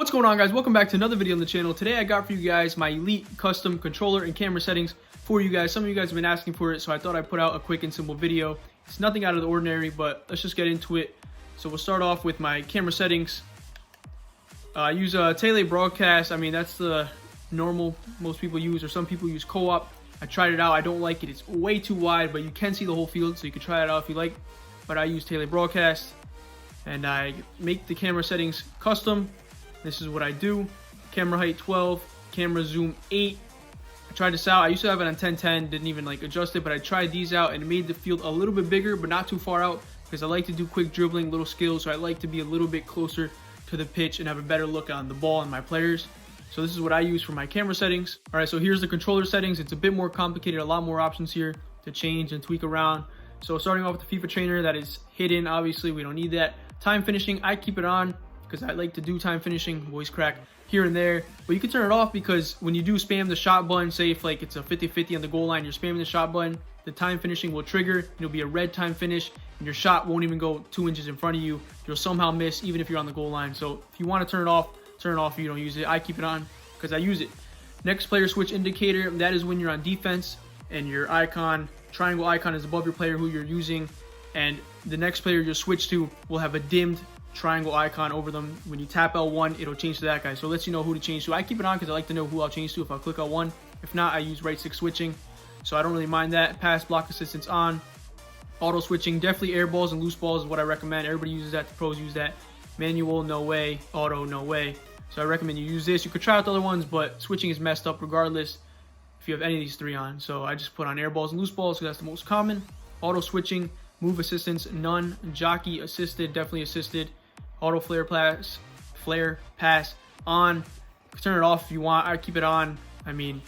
What's going on, guys? Welcome back to another video on the channel. Today I got for you guys my Elite custom controller and camera settings for you guys. Some of you guys have been asking for it, so I thought I'd put out a quick and simple video. It's nothing out of the ordinary, but let's just get into it. So we'll start off with my camera settings. I use a tele broadcast. I mean, that's the normal most people use, or some people use co-op. I tried it out. I don't like it. It's way too wide, but you can see the whole field, so you can try it out if you like. But I use tele broadcast, and I make the camera settings custom. This is what I do. Camera height 12, camera zoom 8. I tried this out. I used to have it on 1010, didn't even like adjust it, but I tried these out and it made the field a little bit bigger, but not too far out, because I like to do quick dribbling, little skills, so I like to be a little bit closer to the pitch and have a better look on the ball and my players. So this is what I use for my camera settings. All right, so here's the controller settings. It's a bit more complicated, a lot more options here to change and tweak around. So starting off with the FIFA Trainer, that is hidden. Obviously, we don't need that. Time finishing, I keep it on because I like to do time finishing, voice crack here and there. But you can turn it off, because when you do spam the shot button, say if like it's a 50-50 on the goal line, you're spamming the shot button, the time finishing will trigger. It'll be a red time finish, and your shot won't even go 2 inches in front of you. You'll somehow miss even if you're on the goal line. So if you want to turn it off if you don't use it. I keep it on because I use it. Next, player switch indicator. That is when you're on defense and your icon, triangle icon, is above your player who you're using, and the next player you'll switch to will have a dimmed triangle icon over them. When you tap L1, it'll change to that guy, so it lets you know who to change to. I keep it on because I like to know who I'll change to if I click L1. If not, I use right stick switching, so I don't really mind that. Pass block assistance on. Auto switching, definitely air balls and loose balls is what I recommend. Everybody uses that. The pros use that. Manual, no way. Auto, no way. So I recommend you use this. You could try out the other ones, but switching is messed up regardless if you have any of these three on. So I just put on air balls and loose balls because that's the most common. Auto switching, move assistance, none. Jockey assisted, definitely assisted. Auto flare pass on. Turn it off if you want. I keep it on. I mean,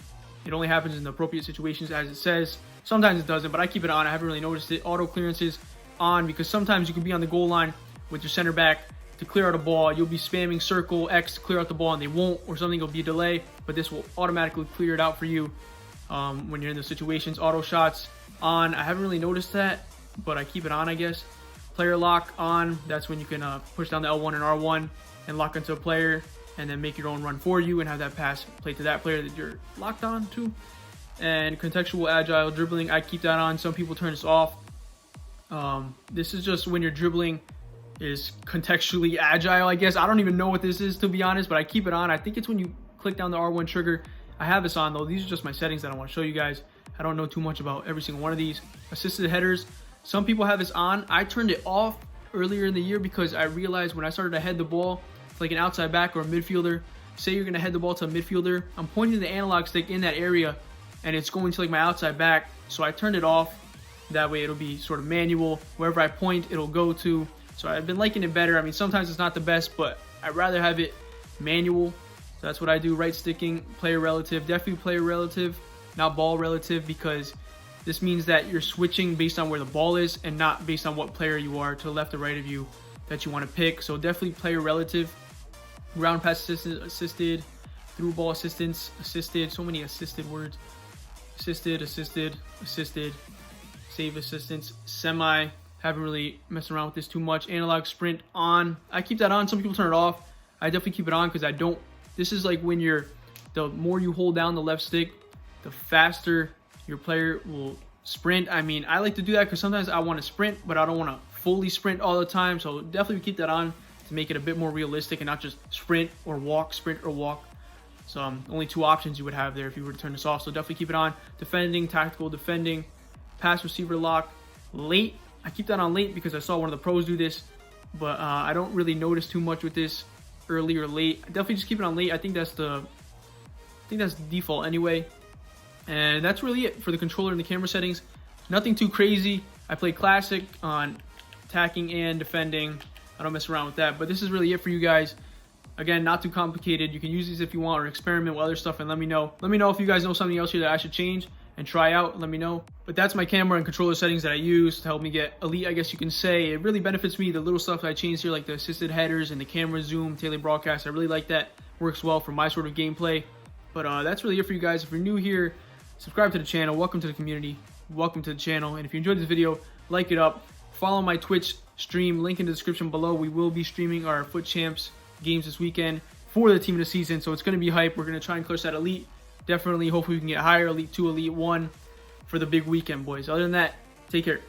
it only happens in the appropriate situations, as it says. Sometimes it doesn't, but I keep it on. I haven't really noticed it. Auto clearances on, because sometimes you can be on the goal line with your center back to clear out a ball. You'll be spamming circle X to clear out the ball, and they won't, or something will be a delay, but this will automatically clear it out for you when you're in those situations. Auto shots on. I haven't really noticed that, but I keep it on, I guess. Player lock on. That's when you can push down the L1 and R1 and lock into a player, and then make your own run for you and have that pass play to that player that you're locked on to. And contextual agile dribbling, I keep that on. Some people turn this off. This is just when your dribbling is contextually agile, I guess. I don't even know what this is, to be honest, but I keep it on. I think it's when you click down the R1 trigger. I have this on though. These are just my settings that I want to show you guys. I don't know too much about every single one of these. Assisted headers, some people have this on. I turned it off earlier in the year because I realized when I started to head the ball, like an outside back or a midfielder, say you're going to head the ball to a midfielder, I'm pointing the analog stick in that area and it's going to like my outside back. So I turned it off. That way it'll be sort of manual. Wherever I point, it'll go to. So I've been liking it better. I mean, sometimes it's not the best, but I'd rather have it manual. So that's what I do. Right sticking, player relative, definitely player relative, not ball relative, because this means that you're switching based on where the ball is and not based on what player you are to the left or right of you that you want to pick. So definitely player relative. Ground pass assisted, through ball assistance, assisted, so many assisted words. Assisted, save assistance, semi. Haven't really messed around with this too much. Analog sprint on. I keep that on. Some people turn it off. I definitely keep it on because I don't. This is like when the more you hold down the left stick, the faster your player will sprint. I mean, I like to do that because sometimes I want to sprint, but I don't want to fully sprint all the time. So definitely keep that on to make it a bit more realistic and not just sprint or walk, sprint or walk. So only two options you would have there if you were to turn this off. So definitely keep it on. Defending, tactical defending, pass receiver lock, late. I keep that on late because I saw one of the pros do this, but I don't really notice too much with this early or late. I definitely just keep it on late. I think that's the default anyway. And that's really it for the controller and the camera settings. Nothing too crazy. I play classic on attacking and defending. I don't mess around with that, but this is really it for you guys. Again, not too complicated. You can use these if you want or experiment with other stuff and let me know. Let me know if you guys know something else here that I should change and try out. Let me know. But that's my camera and controller settings that I use to help me get elite, I guess you can say. It really benefits me. The little stuff that I changed here, like the assisted headers and the camera zoom, tele broadcast, I really like that. Works well for my sort of gameplay. But that's really it for you guys. If you're new here, subscribe to the channel. Welcome to the community. Welcome to the channel. And if you enjoyed this video, like it up. Follow my Twitch stream, link in the description below. We will be streaming our Foot Champs games this weekend. for the team of the season. So it's going to be hype. We're going to try and clutch that elite. Definitely, hopefully we can get higher, elite 2, elite 1 for the big weekend, boys. Other than that, take care.